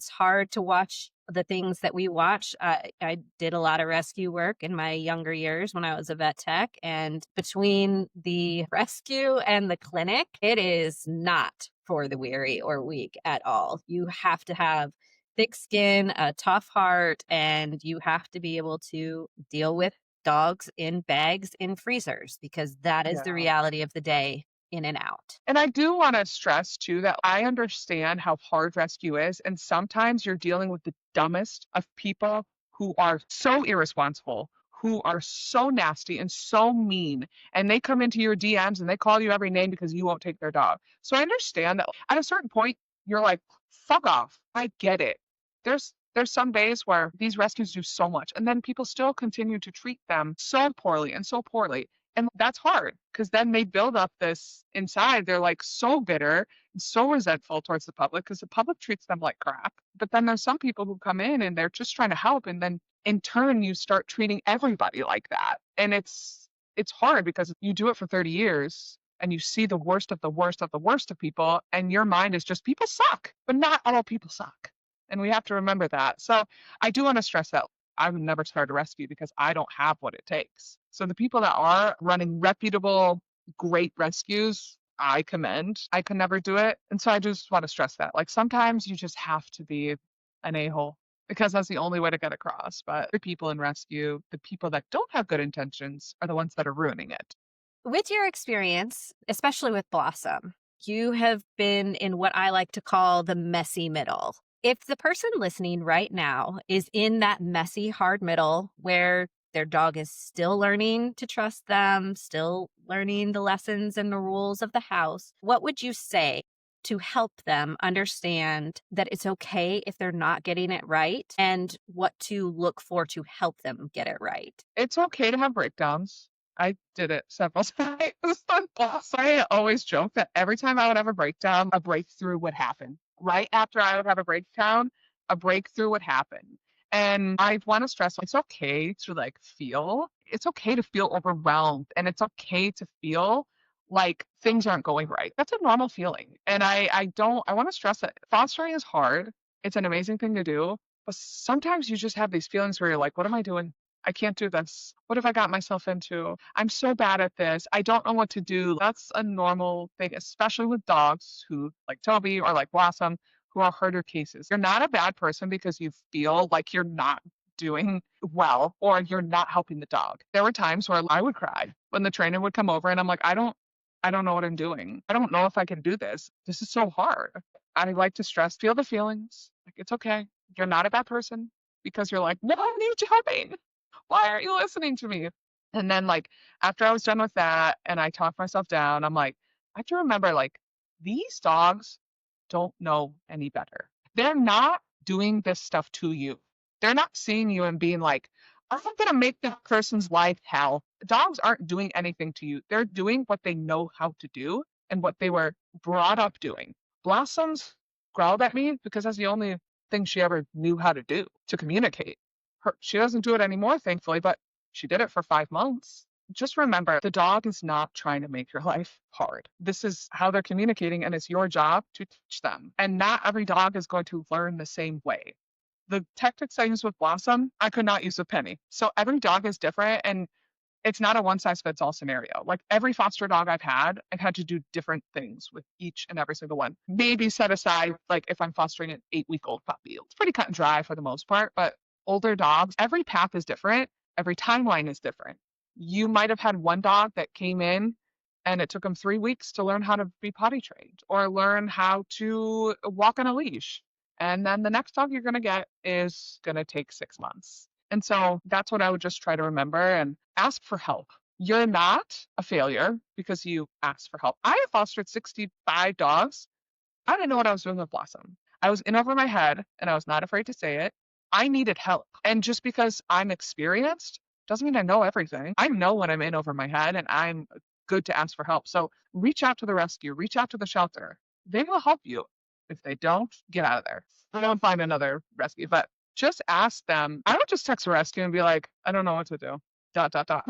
S1: hard to watch the things that we watch. I did a lot of rescue work in my younger years when I was a vet tech, and between the rescue and the clinic, it is not for the weary or weak at all. You have to have thick skin, a tough heart, and you have to be able to deal with dogs in bags in freezers because that is the
S2: Yeah.
S1: reality of the day in and out.
S2: And I do want to stress too that I understand how hard rescue is. And sometimes you're dealing with the dumbest of people who are so irresponsible, who are so nasty and so mean. And they come into your DMs and they call you every name because you won't take their dog. So I understand that at a certain point, you're like, fuck off. I get it. There's some days where these rescues do so much, and then people still continue to treat them so poorly and so poorly. And that's hard because then they build up this inside. They're like so bitter and so resentful towards the public because the public treats them like crap. But then there's some people who come in and they're just trying to help. And then in turn, you start treating everybody like that. And it's hard because you do it for 30 years and you see the worst of the worst of the worst of people. And your mind is just people suck, but not all people suck. And we have to remember that. So I do want to stress that I would never start a rescue because I don't have what it takes. So the people that are running reputable, great rescues, I commend. I could never do it. And so I just want to stress that. Like sometimes you just have to be an a-hole because that's the only way to get across. But the people in rescue, the people that don't have good intentions are the ones that are ruining it.
S1: With your experience, especially with Blossom, you have been in what I like to call the messy middle. If the person listening right now is in that messy, hard middle where their dog is still learning to trust them, still learning the lessons and the rules of the house, what would you say to help them understand that it's okay if they're not getting it right and what to look for to help them get it right?
S2: It's okay to have breakdowns. I did it several times on boss. I always joke that every time I would have a breakdown, a breakthrough would happen. Right after I would have a breakdown, a breakthrough would happen. And I want to stress it's okay to like feel. It's okay to feel overwhelmed and it's okay to feel like things aren't going right. That's a normal feeling. And I want to stress that fostering is hard. It's an amazing thing to do. But sometimes you just have these feelings where you're like, what am I doing? I can't do this. What have I got myself into? I'm so bad at this. I don't know what to do. That's a normal thing, especially with dogs who, like Toby or like Blossom, who are harder cases. You're not a bad person because you feel like you're not doing well or you're not helping the dog. There were times where I would cry when the trainer would come over and I'm like, I don't know what I'm doing. I don't know if I can do this. This is so hard. I like to stress, feel the feelings. Like it's okay. You're not a bad person because you're like, no, I need you helping. Why aren't you listening to me? And then like after I was done with that and I talked myself down, I'm like, I have to remember like these dogs don't know any better. They're not doing this stuff to you. They're not seeing you and being like, I'm gonna make that person's life hell. Dogs aren't doing anything to you. They're doing what they know how to do and what they were brought up doing. Blossoms growled at me because that's the only thing she ever knew how to do to communicate. She doesn't do it anymore, thankfully, but she did it for 5 months. Just remember, the dog is not trying to make your life hard. This is how they're communicating, and it's your job to teach them. And not every dog is going to learn the same way. The tactics I use with Blossom, I could not use with Penny. So every dog is different, and it's not a one size fits all scenario. Like every foster dog I've had to do different things with each and every single one. Maybe set aside, like if I'm fostering an 8-week-old puppy, it's pretty cut and dry for the most part. But older dogs, every path is different, every timeline is different. You might have had one dog that came in and it took them 3 weeks to learn how to be potty trained or learn how to walk on a leash. And then the next dog you're going to get is going to take 6 months. And so that's what I would just try to remember and ask for help. You're not a failure because you asked for help. I have fostered 65 dogs. I didn't know what I was doing with Blossom. I was in over my head and I was not afraid to say it. I needed help. And just because I'm experienced doesn't mean I know everything. I know when I'm in over my head and I'm good to ask for help. So reach out to the rescue, reach out to the shelter. They will help you. If they don't, get out of there. I don't find another rescue, but just ask them. I would just text a rescue and be like, I don't know what to do. Dot, dot, dot,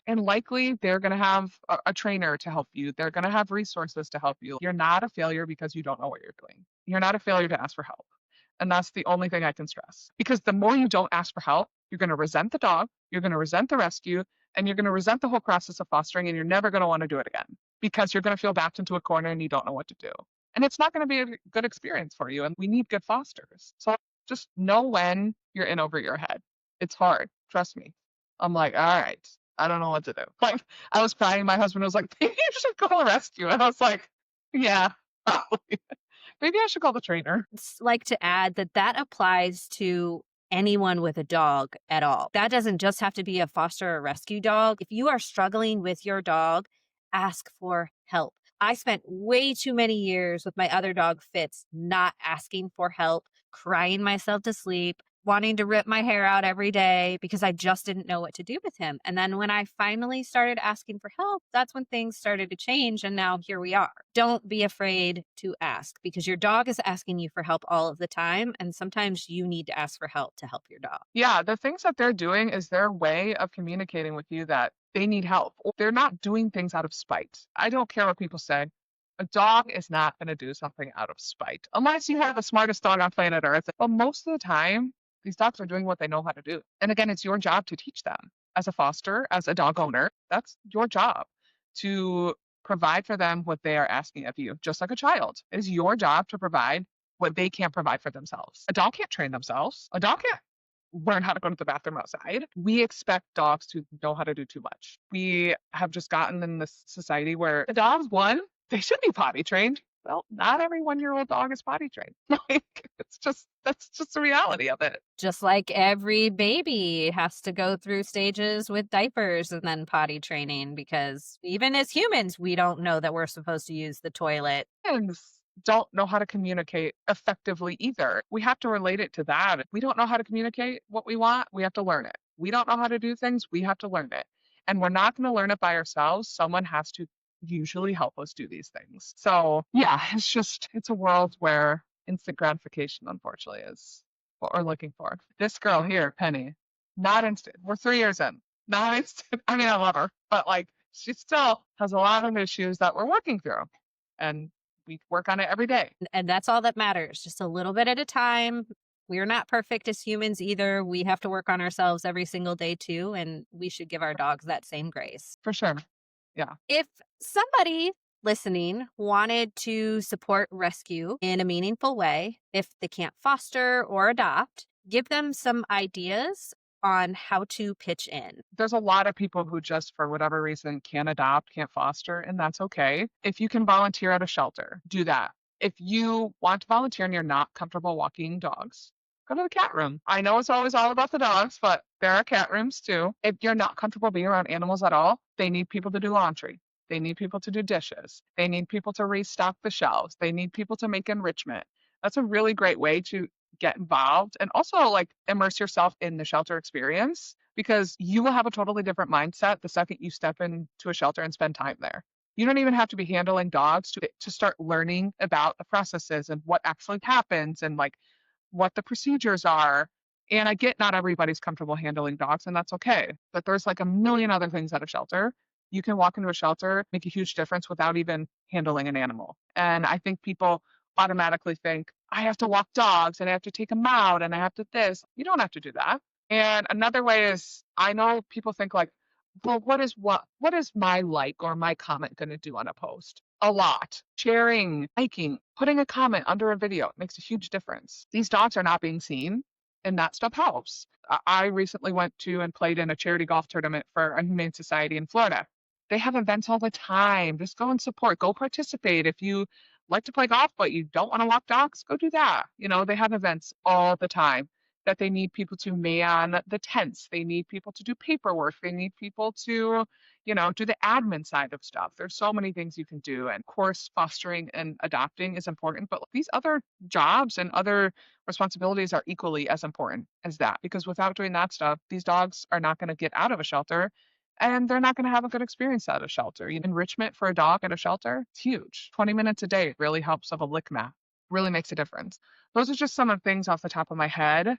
S2: and likely they're going to have a trainer to help you. They're going to have resources to help you. You're not a failure because you don't know what you're doing. You're not a failure to ask for help. And that's the only thing I can stress. Because the more you don't ask for help, you're going to resent the dog, you're going to resent the rescue, and you're going to resent the whole process of fostering, and you're never going to want to do it again because you're going to feel backed into a corner and you don't know what to do. And it's not going to be a good experience for you. And we need good fosters. So just know when you're in over your head. It's hard. Trust me. I'm like, all right, I don't know what to do. Like, I was crying. My husband was like, maybe you should call a rescue. And I was like, yeah, probably. Maybe I should call the trainer.
S1: Like to add that applies to anyone with a dog at all. That doesn't just have to be a foster or rescue dog. If you are struggling with your dog, ask for help. I spent way too many years with my other dog, Fitz, not asking for help, crying myself to sleep, wanting to rip my hair out every day because I just didn't know what to do with him. And then when I finally started asking for help, that's when things started to change. And now here we are. Don't be afraid to ask because your dog is asking you for help all of the time. And sometimes you need to ask for help to help your dog.
S2: Yeah, the things that they're doing is their way of communicating with you that they need help. They're not doing things out of spite. I don't care what people say. A dog is not going to do something out of spite unless you have the smartest dog on planet Earth. But most of the time, these dogs are doing what they know how to do. And again, it's your job to teach them as a foster, as a dog owner. That's your job to provide for them what they are asking of you, just like a child. It is your job to provide what they can't provide for themselves. A dog can't train themselves. A dog can't learn how to go to the bathroom outside. We expect dogs to know how to do too much. We have just gotten in this society where the dogs, one, they should be potty trained. Well, not every 1-year-old dog is potty trained. That's just the reality of it.
S1: Just like every baby has to go through stages with diapers and then potty training, because even as humans, we don't know that we're supposed to use the toilet.
S2: And don't know how to communicate effectively either. We have to relate it to that. If we don't know how to communicate what we want, we have to learn it. We don't know how to do things, we have to learn it. And we're not going to learn it by ourselves. Someone has to usually help us do these things. So yeah, it's a world where instant gratification, unfortunately, is what we're looking for. This girl here, Penny, not instant. We're 3 years in. Not instant. I mean, I love her, but like she still has a lot of issues that we're working through. And we work on it every day.
S1: And that's all that matters. Just a little bit at a time. We're not perfect as humans either. We have to work on ourselves every single day too. And we should give our dogs that same grace.
S2: For sure. Yeah.
S1: If somebody listening wanted to support rescue in a meaningful way, if they can't foster or adopt, give them some ideas on how to pitch in.
S2: There's a lot of people who just, for whatever reason, can't adopt, can't foster, and that's okay. If you can volunteer at a shelter, do that. If you want to volunteer and you're not comfortable walking dogs, go to the cat room. I know it's always all about the dogs, but there are cat rooms too. If you're not comfortable being around animals at all, they need people to do laundry. They need people to do dishes. They need people to restock the shelves. They need people to make enrichment. That's a really great way to get involved and also like immerse yourself in the shelter experience because you will have a totally different mindset the second you step into a shelter and spend time there. You don't even have to be handling dogs to start learning about the processes and what actually happens and like what the procedures are. And I get not everybody's comfortable handling dogs, and that's okay. But there's like a million other things at a shelter. You can walk into a shelter, make a huge difference without even handling an animal. And I think people automatically think, I have to walk dogs and I have to take them out and I have to this. You don't have to do that. And another way is I know people think like, well, what is my like or my comment going to do on a post? A lot. Sharing, liking, putting a comment under a video, it makes a huge difference. These dogs are not being seen, and that stuff helps. I recently went to and played in a charity golf tournament for a humane society in Florida. They have events all the time. Just go and support, go participate. If you like to play golf but you don't want to walk dogs, go do that. They have events all the time that they need people to man the tents. They need people to do paperwork. They need people to, do the admin side of stuff. There's so many things you can do. And of course, fostering and adopting is important, but these other jobs and other responsibilities are equally as important as that, because without doing that stuff, these dogs are not going to get out of a shelter and they're not going to have a good experience at a shelter. Enrichment for a dog at a shelter, it's huge. 20 minutes a day really helps of a lick mat, really makes a difference. Those are just some of the things off the top of my head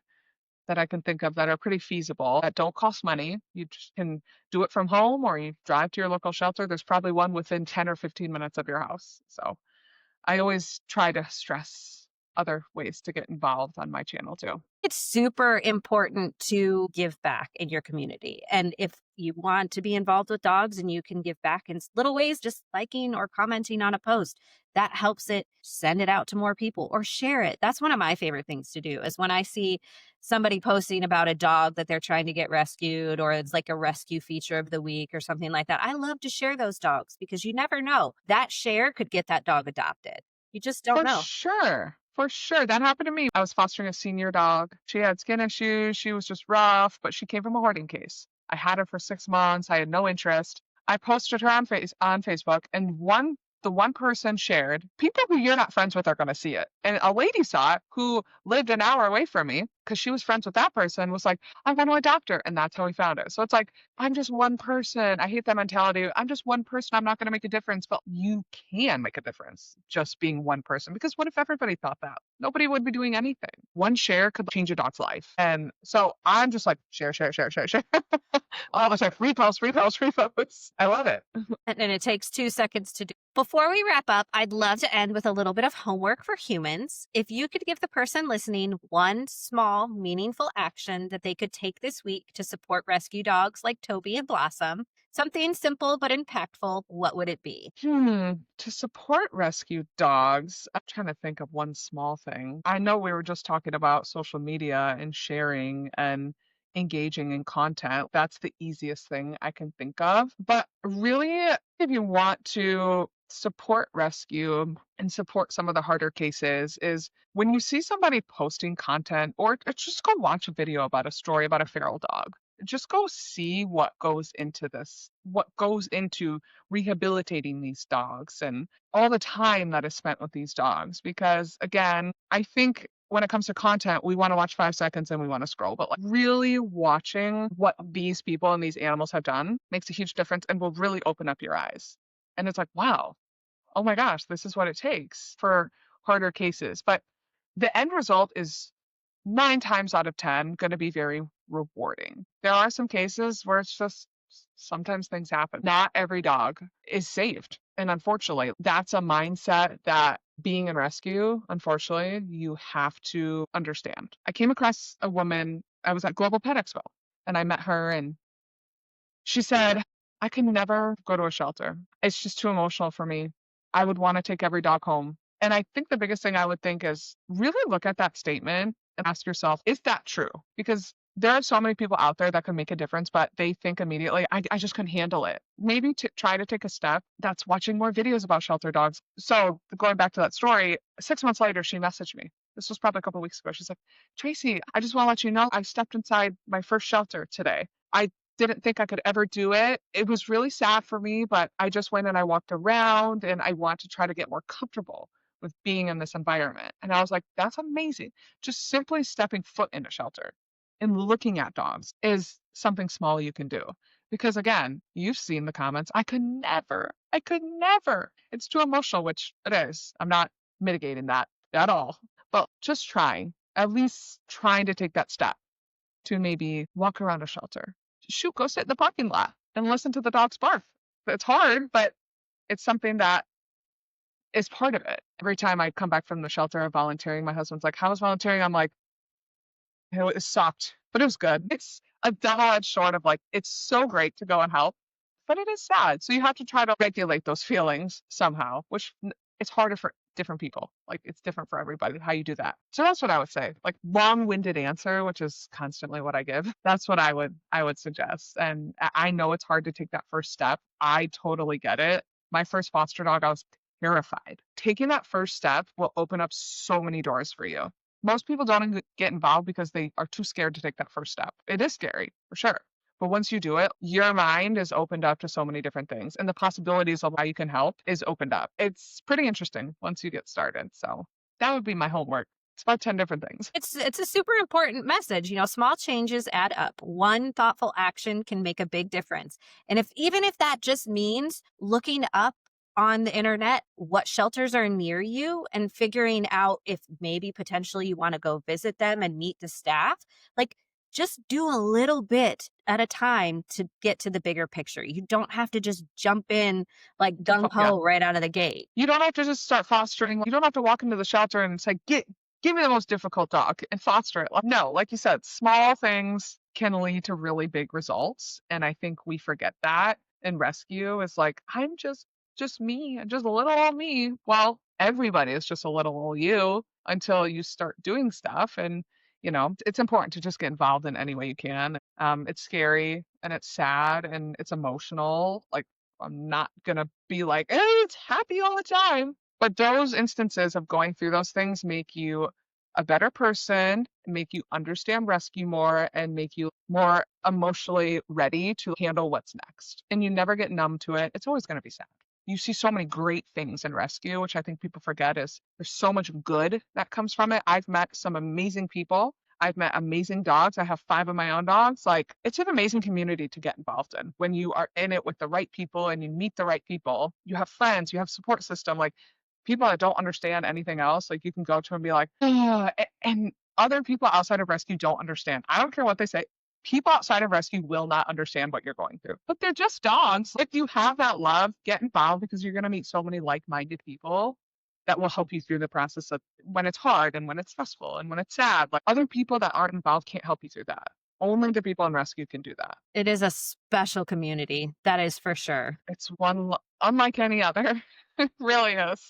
S2: that I can think of that are pretty feasible, that don't cost money. You just can do it from home or you drive to your local shelter. There's probably one within 10 or 15 minutes of your house. So I always try to stress other ways to get involved on my channel too.
S1: It's super important to give back in your community. And if you want to be involved with dogs and you can give back in little ways, just liking or commenting on a post, that helps it send it out to more people or share it. That's one of my favorite things to do is when I see somebody posting about a dog that they're trying to get rescued or it's like a rescue feature of the week or something like that. I love to share those dogs because you never know. That share could get that dog adopted. You just don't
S2: For
S1: know.
S2: sure. For sure. That happened to me. I was fostering a senior dog. She had skin issues. She was just rough, but she came from a hoarding case. I had her for 6 months. I had no interest. I posted her on Facebook, and the one person shared. People who you're not friends with are going to see it. And a lady saw it who lived an hour away from me because she was friends with that person. Was like, I'm going to adopt her, and that's how we found it. So it's like, I'm just one person. I hate that mentality. I'm just one person. I'm not going to make a difference. But you can make a difference just being one person. Because what if everybody thought that? Nobody would be doing anything. One share could change a dog's life. And so I'm just like, share, share, share, share, share. I was like, repost, repost, repost. I love it.
S1: And it takes 2 seconds to do. Before we wrap up, I'd love to end with a little bit of homework for humans. If you could give the person listening one small, meaningful action that they could take this week to support rescue dogs like Toby and Blossom, something simple but impactful, what would it be?
S2: To support rescue dogs, I'm trying to think of one small thing. I know we were just talking about social media and sharing and engaging in content. That's the easiest thing I can think of. But really, if you want to support rescue and support some of the harder cases, is when you see somebody posting content or just go watch a video about a story about a feral dog. Just go see what goes into this, what goes into rehabilitating these dogs and all the time that is spent with these dogs. Because again, I think when it comes to content, we want to watch 5 seconds and we want to scroll, but like really watching what these people and these animals have done makes a huge difference and will really open up your eyes. And it's like, wow, oh my gosh, this is what it takes for harder cases. But the end result is 9 times out of 10 going to be very rewarding. There are some cases where it's just sometimes things happen. Not every dog is saved. And unfortunately, that's a mindset that being in rescue, unfortunately, you have to understand. I came across a woman, I was at Global Pet Expo, and I met her, and she said, I can never go to a shelter. It's just too emotional for me. I would want to take every dog home. And I think the biggest thing I would think is really look at that statement and ask yourself, is that true? Because there are so many people out there that can make a difference, but they think immediately, I just couldn't handle it. Maybe to try to take a step that's watching more videos about shelter dogs. So going back to that story, 6 months later, she messaged me. This was probably a couple of weeks ago. She's like, Tracy, I just want to let you know I stepped inside my first shelter today. I didn't think I could ever do it. It was really sad for me, but I just went and I walked around and I want to try to get more comfortable with being in this environment. And I was like, that's amazing. Just simply stepping foot in a shelter and looking at dogs is something small you can do. Because again, you've seen the comments. I could never. It's too emotional, which it is. I'm not mitigating that at all. But just trying, at least trying to take that step to maybe walk around a shelter. Shoot, go sit in the parking lot and listen to the dogs bark. It's hard, but it's something that is part of it. Every time I come back from the shelter of volunteering, my husband's like, how was volunteering? I'm like, it sucked, but it was good. a double-edged sword of like, it's so great to go and help, but it is sad. So you have to try to regulate those feelings somehow, which it's harder for different people. Like it's different for everybody how you do that. So that's what I would say. Like long-winded answer, which is constantly what I give. That's what I would suggest. And I know it's hard to take that first step. I totally get it. My first foster dog, I was terrified. Taking that first step will open up so many doors for you. Most people don't get involved because they are too scared to take that first step. It is scary, for sure. But once you do it, your mind is opened up to so many different things, and the possibilities of how you can help is opened up. It's pretty interesting once you get started. So that would be my homework. It's about 10 different things.
S1: It's a super important message. Small changes add up. One thoughtful action can make a big difference. And even if that just means looking up on the internet what shelters are near you and figuring out if maybe potentially you want to go visit them and meet the staff, like just do a little bit at a time to get to the bigger picture. You don't have to just jump in like gung
S2: Yeah.
S1: ho right out of the gate.
S2: You don't have to just start fostering. You don't have to walk into the shelter and say, give me the most difficult dog and foster it. No, like you said, small things can lead to really big results. And I think we forget that in rescue is like, I'm just me and just a little old me. Well, everybody is just a little old you until you start doing stuff. And, it's important to just get involved in any way you can. It's scary and it's sad and it's emotional. Like, I'm not going to be like, hey, it's happy all the time. But those instances of going through those things make you a better person, make you understand rescue more, and make you more emotionally ready to handle what's next. And you never get numb to it. It's always going to be sad. You see so many great things in rescue, which I think people forget is there's so much good that comes from it. I've met some amazing people. I've met amazing dogs. I have 5 of my own dogs. Like, it's an amazing community to get involved in. When you are in it with the right people and you meet the right people, you have friends, you have support system. Like, people that don't understand anything else, like you can go to and be like, and other people outside of rescue don't understand. I don't care what they say. People outside of rescue will not understand what you're going through, but they're just dogs. If you have that love, get involved because you're going to meet so many like-minded people that will help you through the process of when it's hard and when it's stressful and when it's sad. Like other people that aren't involved can't help you through that. Only the people in rescue can do that.
S1: It is a special community. That is for sure.
S2: It's one unlike any other. It really is.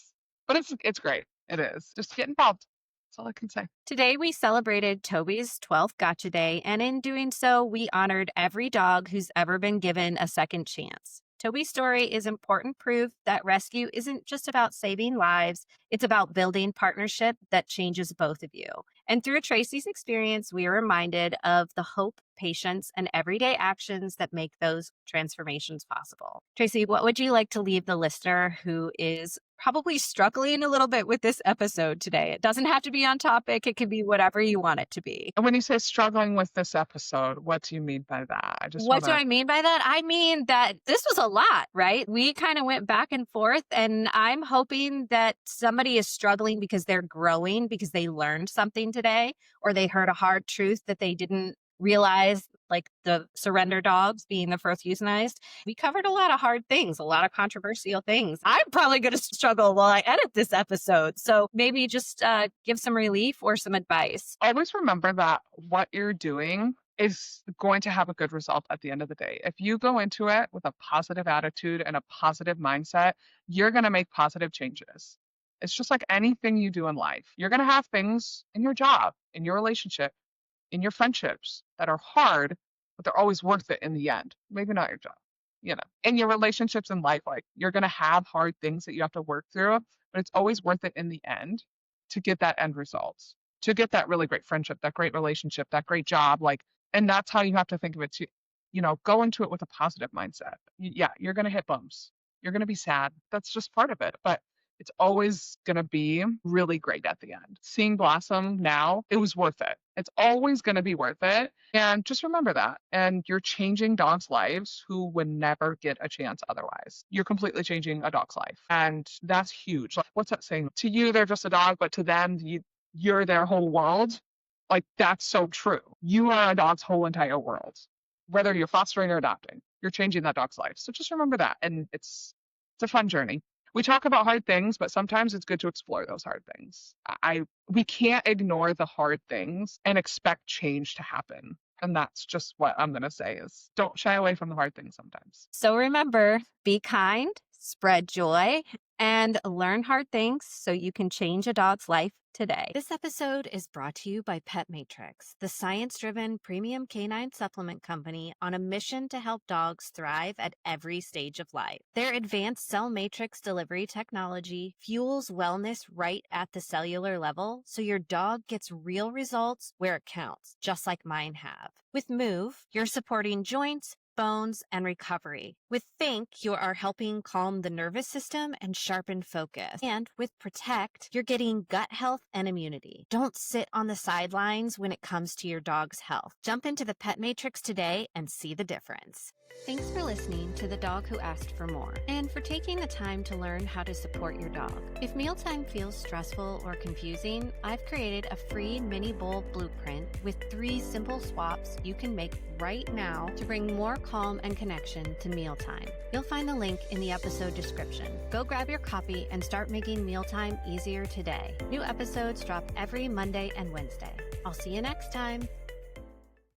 S2: But it's great. It is. Just get involved. That's all I can say.
S1: Today, we celebrated Toby's 12th Gotcha Day, and in doing so, we honored every dog who's ever been given a second chance. Toby's story is important proof that rescue isn't just about saving lives, it's about building partnership that changes both of you. And through Tracy's experience, we are reminded of the hope, patience, and everyday actions that make those transformations possible. Tracy, what would you like to leave the listener who is probably struggling a little bit with this episode today? It doesn't have to be on topic. It can be whatever you want it to be.
S2: And when you say struggling with this episode, what do you mean by that?
S1: What do I mean by that? I mean that this was a lot, right? We kind of went back and forth, and I'm hoping that somebody is struggling because they're growing, because they learned something today, or they heard a hard truth that they didn't realize, like the surrender dogs being the first euthanized. We covered a lot of hard things, a lot of controversial things. I'm probably going to struggle while I edit this episode. So maybe just give some relief or some advice.
S2: Always remember that what you're doing is going to have a good result at the end of the day. If you go into it with a positive attitude and a positive mindset, you're going to make positive changes. It's just like anything you do in life. You're going to have things in your job, in your relationship, in your friendships that are hard, but they're always worth it in the end. Maybe not your job, in your relationships in life, like you're going to have hard things that you have to work through, but it's always worth it in the end to get that end result, to get that really great friendship, that great relationship, that great job. And that's how you have to think of it too. Go into it with a positive mindset. Yeah, you're going to hit bumps. You're going to be sad. That's just part of it. But it's always going to be really great at the end. Seeing blossom now, it was worth it. It's always going to be worth it. And just remember that. And you're changing dogs' lives who would never get a chance otherwise. You're completely changing a dog's life. And that's huge. Like, what's that saying? To you, they're just a dog, but to them, you're their whole world. Like, that's so true. You are a dog's whole entire world. Whether you're fostering or adopting, you're changing that dog's life. So just remember that. And it's a fun journey. We talk about hard things, but sometimes it's good to explore those hard things. We can't ignore the hard things and expect change to happen. And that's just what I'm going to say is don't shy away from the hard things sometimes.
S1: So remember, be kind, spread joy, and learn hard things so you can change a dog's life today. This episode is brought to you by Pet Matrix, the science-driven premium canine supplement company on a mission to help dogs thrive at every stage of life. Their advanced cell matrix delivery technology fuels wellness right at the cellular level, so your dog gets real results where it counts, just like mine have. With Move, you're supporting joints, bones, and recovery. With Think, you are helping calm the nervous system and sharpen focus. And with Protect, you're getting gut health and immunity. Don't sit on the sidelines when it comes to your dog's health. Jump into the Pet Matrix today and see the difference. Thanks for listening to The Dog Who Asked for More, and for taking the time to learn how to support your dog. If mealtime feels stressful or confusing, I've created a free mini bowl blueprint with 3 simple swaps you can make right now to bring more calm and connection to mealtime. You'll find the link in the episode description. Go grab your copy and start making mealtime easier today. New episodes drop every Monday and Wednesday. I'll see you next time.